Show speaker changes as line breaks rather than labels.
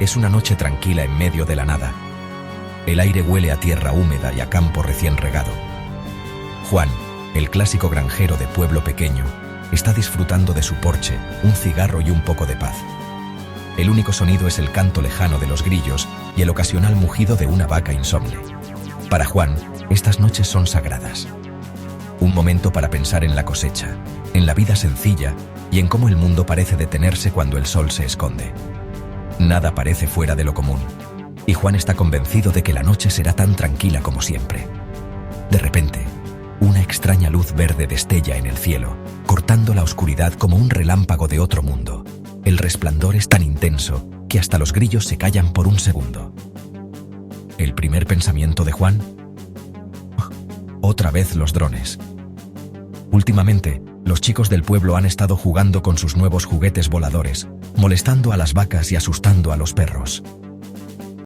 Es una noche tranquila en medio de la nada. El aire huele a tierra húmeda y a campo recién regado. Juan, el clásico granjero de pueblo pequeño, está disfrutando de su porche, un cigarro y un poco de paz. El único sonido es el canto lejano de los grillos y el ocasional mugido de una vaca insomne. Para Juan, estas noches son sagradas. Un momento para pensar en la cosecha, en la vida sencilla y en cómo el mundo parece detenerse cuando el sol se esconde. Nada parece fuera de lo común, y Juan está convencido de que la noche será tan tranquila como siempre. De repente, una extraña luz verde destella en el cielo, cortando la oscuridad como un relámpago de otro mundo. El resplandor es tan intenso que hasta los grillos se callan por un segundo. El primer pensamiento de Juan: otra vez los drones. Últimamente, los chicos del pueblo han estado jugando con sus nuevos juguetes voladores, molestando a las vacas y asustando a los perros.